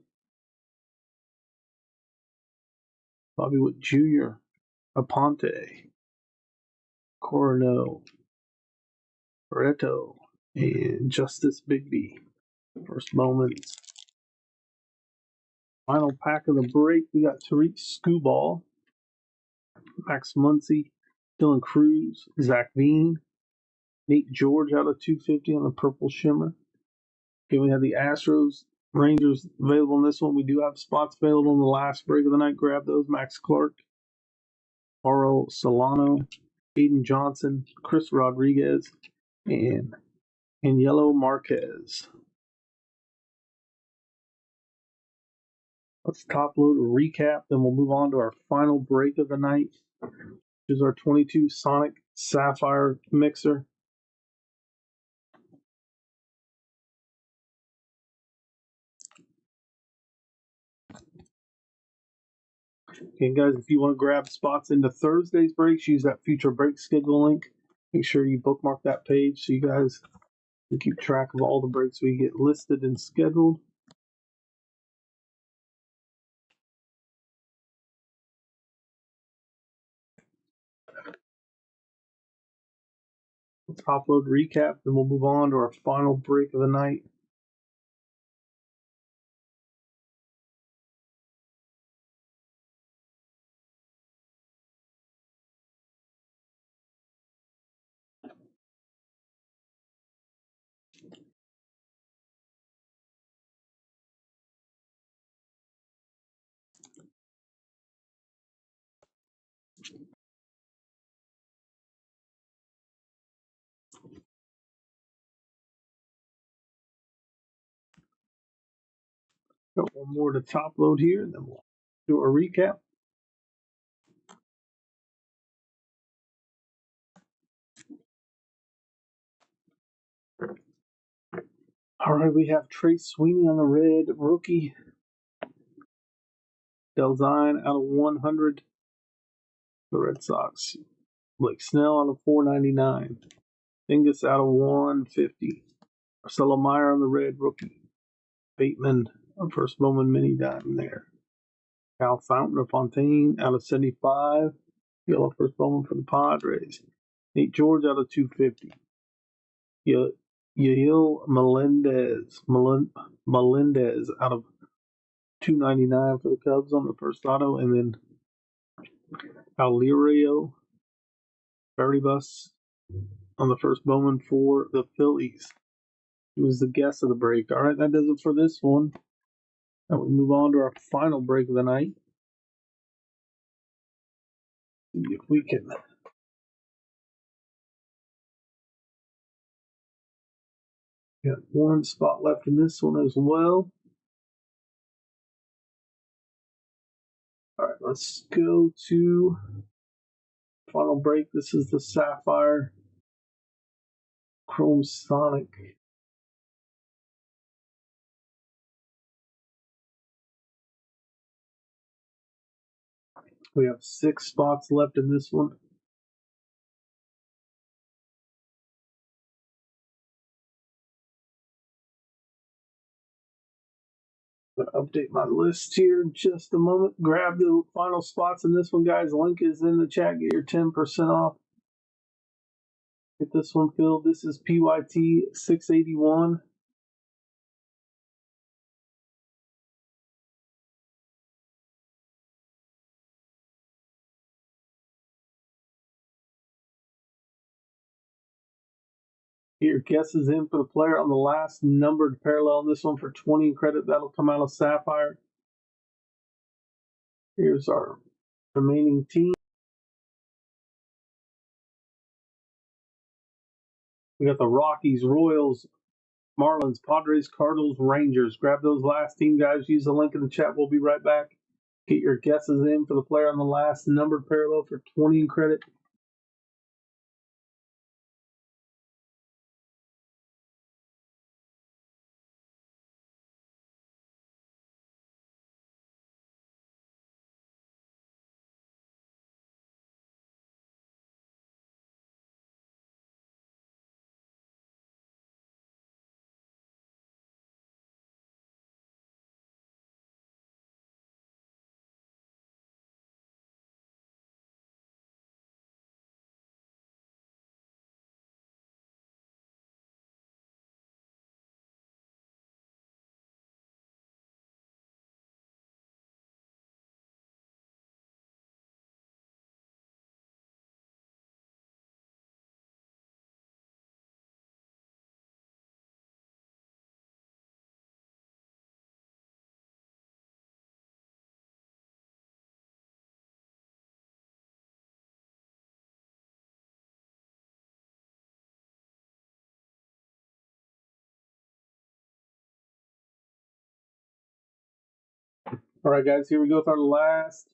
Bobby Witt Jr., Aponte, Coronel, Barreto, and Justice Bigby. First Bowman. Final pack of the break, we got Tariq Skubal, Max Muncy, Dylan Cruz, Zach Veen, Nate George out of 250 on the Purple Shimmer. Okay, we have the Astros, Rangers available in this one. We do have spots available in the last break of the night. Grab those. Max Clark, Aro Solano, Aiden Johnson, Chris Rodriguez, and Yellow Marquez. Let's top load a recap, then we'll move on to our final break of the night, which is our 22 Sonic Sapphire mixer. Okay, guys, if you want to grab spots into Thursday's breaks, use that future break schedule link. Make sure you bookmark that page so you guys can keep track of all the breaks we get listed and scheduled. Let's top load recap, then we'll move on to our final break of the night. Got one more to top load here, and then we'll do a recap. All right, we have Trace Sweeney on the red rookie. Delzine out of 100. The Red Sox. Blake Snell out of 499. Dingus out of 150. Marcelo Meyer on the red rookie. Bateman, our first Bowman mini diamond there. Cal Fountain of Fontaine out of 75. Yellow first Bowman for the Padres. Nate George out of 250. Yahil Melendez out of 299 for the Cubs on the first auto. And then Alirio Berrybus on the first Bowman for the Phillies. He was the guest of the break. All right, that does it for this one. Now we move on to our final break of the night. See if we can got one spot left in this one as well. All right, let's go to final break. This is the Sapphire Chrome Sonic. We have 6 spots left in this one. I'm going to update my list here in just a moment. Grab the final spots in this one, guys. Link is in the chat. Get your 10% off. Get this one filled. This is PYT 681. Get your guesses in for the player on the last numbered parallel in this one for 20 credit. That'll come out of Sapphire. Here's our remaining team. We got the Rockies, Royals, Marlins, Padres, Cardinals, Rangers. Grab those last team, guys. Use the link in the chat. We'll be right back. Get your guesses in for the player on the last numbered parallel for 20 credit. All right, guys, here we go with our last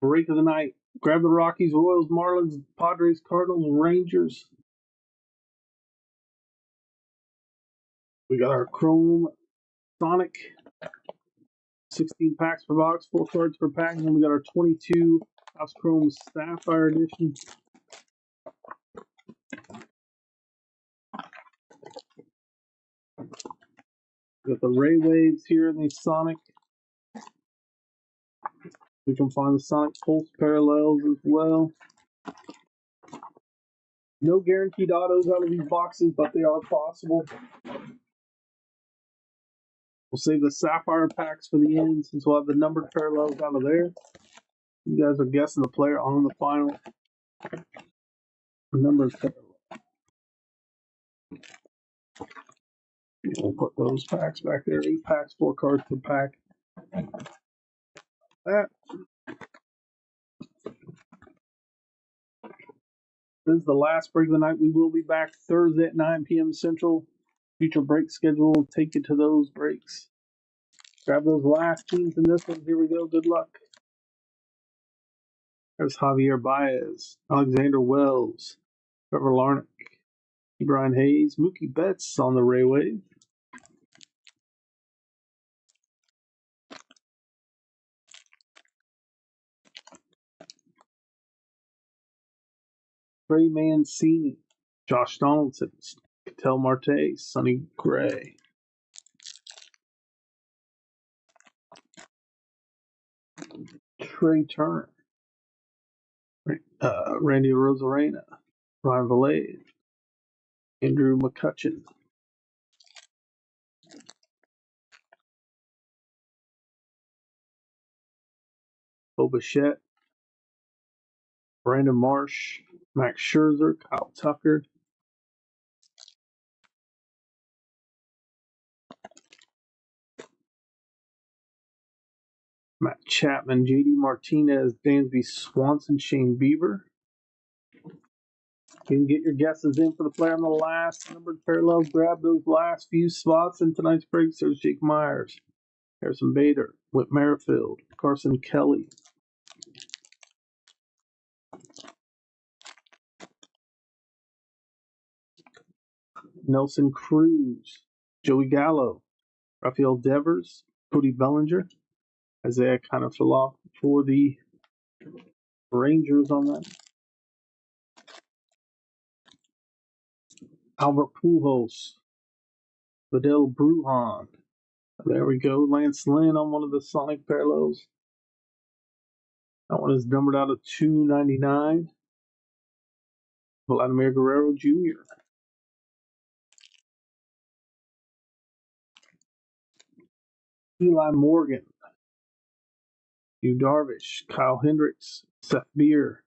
break of the night. Grab the Rockies, Royals, Marlins, Padres, Cardinals, Rangers. We got our Chrome Sonic, 16 packs per box, 4 cards per pack. And then we got our 22 House Chrome Sapphire Edition. We got the Ray Waves here in the Sonic. We can find the Sonic Pulse parallels as well. No guaranteed autos out of these boxes, but they are possible. We'll save the Sapphire packs for the end since we'll have the numbered parallels out of there. You guys are guessing the player on the final numbered parallel. We'll put those packs back there. 8 packs, 4 cards per pack. That. This is the last break of the night. We will be back Thursday at 9 p.m. Central. Future break schedule will take you to those breaks. Grab those last teams in this one. Here we go. Good luck. There's Javier Baez, Alexander Wells, Trevor Larnach, Brian Hayes, Mookie Betts on the Ray Wave. Trey Mancini, Josh Donaldson, Ketel Marte, Sonny Gray. Trey Turner, Randy Rosarena, Ryan Valade, Andrew McCutcheon, Bo Bichette, Brandon Marsh, Max Scherzer, Kyle Tucker, Matt Chapman, JD Martinez, Dansby Swanson, Shane Bieber. You can get your guesses in for the player on the last numbered parallels. Grab those last few spots in tonight's breaks. There's Jake Myers, Harrison Bader, Whit Merrifield, Carson Kelly, Nelson Cruz, Joey Gallo, Rafael Devers, Cody Bellinger. Isaiah kind of fell off for the Rangers on that. Albert Pujols, Vidal Brujan. There we go. Lance Lynn on one of the Sonic parallels. That one is numbered out of 299. Vladimir Guerrero Jr. Eli Morgan, Yu Darvish, Kyle Hendricks, Seth Beer,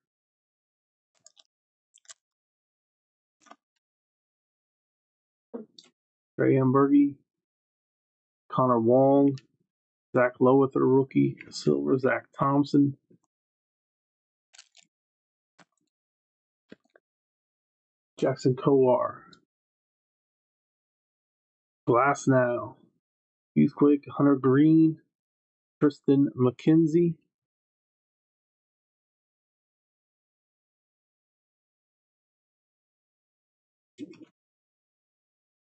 Trey Ambergy, Connor Wong, Zach Loweth, a rookie, Silver, Zach Thompson, Jackson Kowar, Glasnow, Hughes Quick, Hunter Green, Tristan McKenzie,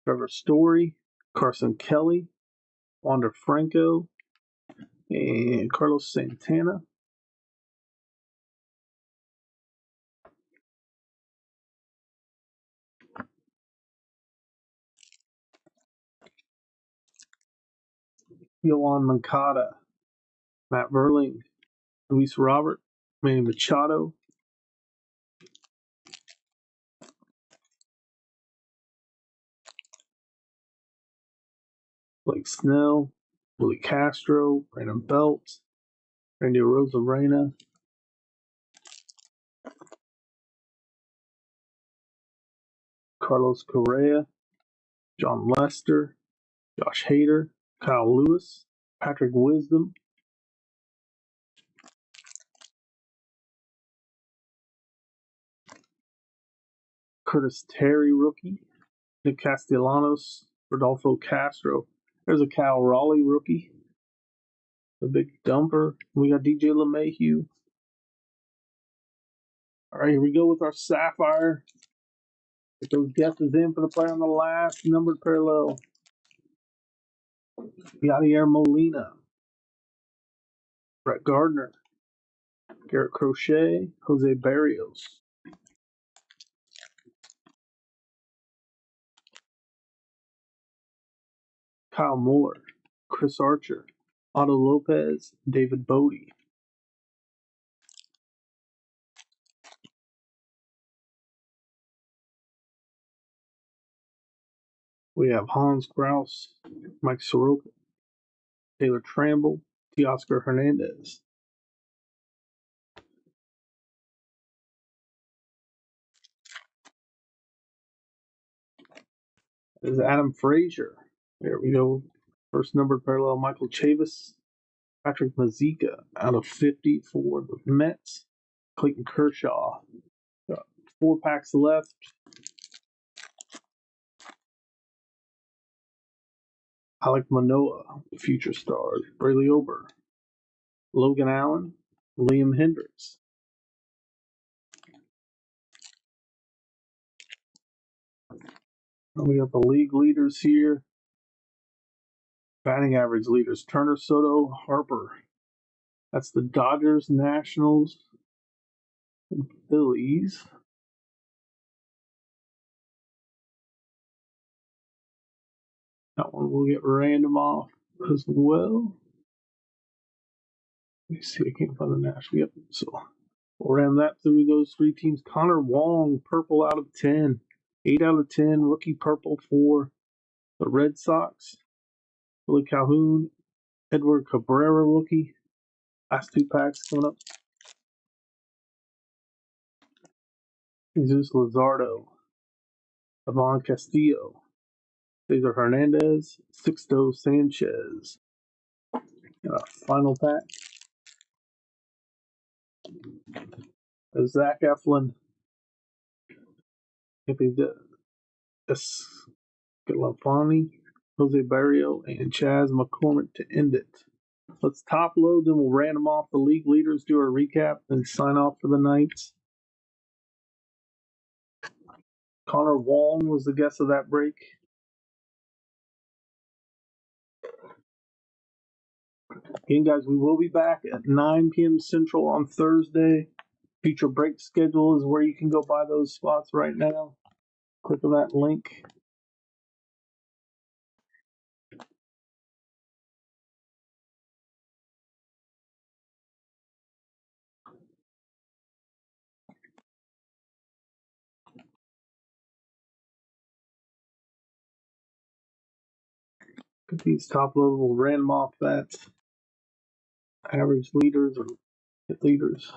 Trevor Story, Carson Kelly, Wander Franco, and Carlos Santana. Yoan Moncada, Matt Verling, Luis Robert, Manny Machado, Blake Snell, Willie Castro, Brandon Belt, Randy Rosarena, Carlos Correa, John Lester, Josh Hader, Kyle Lewis, Patrick Wisdom, Curtis Terry rookie, Nick Castellanos, Rodolfo Castro. There's a Cal Raleigh rookie, the big dumper. We got DJ LeMahieu. All right, here we go with our Sapphire. Get those guesses in for the player on the last numbered parallel. Yadier Molina, Brett Gardner, Garrett Crochet, Jose Barrios, Kyle Muller, Chris Archer, Otto Lopez, David Bodie. We have Hans Grouse, Mike Soroka, Taylor Tramble, Teoscar Hernandez. This is Adam Frazier. There we go. First numbered parallel, Michael Chavis, Patrick Mazeika out of 50 for the Mets. Clayton Kershaw. Got 4 packs left. Alek Manoah, the future stars. Braylee Ober, Logan Allen, Liam Hendricks. We got the league leaders here. Batting average leaders: Turner, Soto, Harper. That's the Dodgers, Nationals, and Phillies. That one will get random off as well. Let me see, I can't find the National. Yep, so we'll ram that through those 3 teams. Connor Wong, purple out of 10. 8 out of 10, rookie purple for the Red Sox. Billy Calhoun, Edward Cabrera rookie. Last 2 packs coming up. Jesus Luzardo, Ivan Castillo, Cesar Hernandez, Sixto Sanchez. And our final pack. Zach Eflin, Anthony Escalafani, Jose Barrio, and Chaz McCormick to end it. Let's top load, then we'll random off the league leaders, do our recap, and sign off for the night. Connor Wong was the guest of that break. Again, guys, we will be back at 9 p.m. Central on Thursday. Future break schedule is where you can go buy those spots right now. Click on that link. Get these top level, we'll random off that average leaders or hit leaders.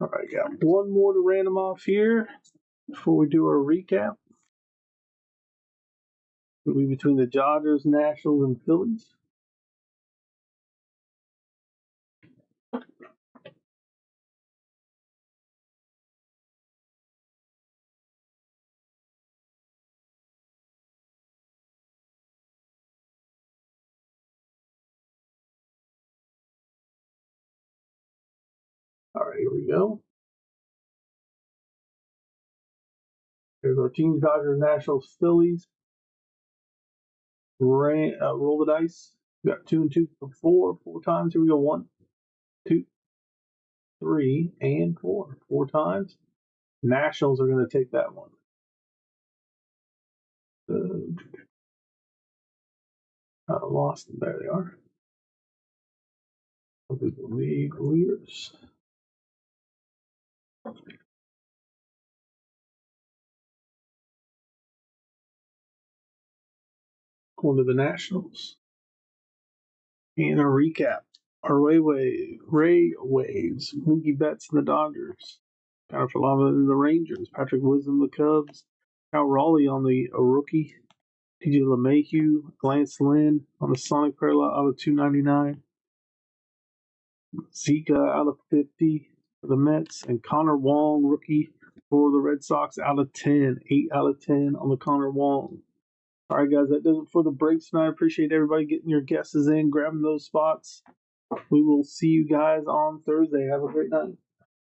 All right, got one more to random off here before we do our recap. It'll be between the Dodgers, Nationals, and Phillies. All right, here we go. Here's our teams: Dodgers, Nationals, Phillies. Roll the dice. We got 2 and 2 for four times. Here we go. 1, 2, 3, and 4. 4 times. Nationals are going to take that one. Lost them. There they are. The league leaders. Going to the Nationals. And a recap. Our Ray Waves, Mookie Betts and the Dodgers. Connor Falava and the Rangers. Patrick Wisdom, the Cubs. Cal Raleigh on the rookie. TJ LeMahieu, Lance Lynn on the Sonic Parallel out of 299. Zika out of 50 for the Mets. And Connor Wong, rookie for the Red Sox out of 10. 8 out of 10 on the Connor Wong. All right, guys, that does it for the breaks tonight. I appreciate everybody getting your guesses in, grabbing those spots. We will see you guys on Thursday. Have a great night.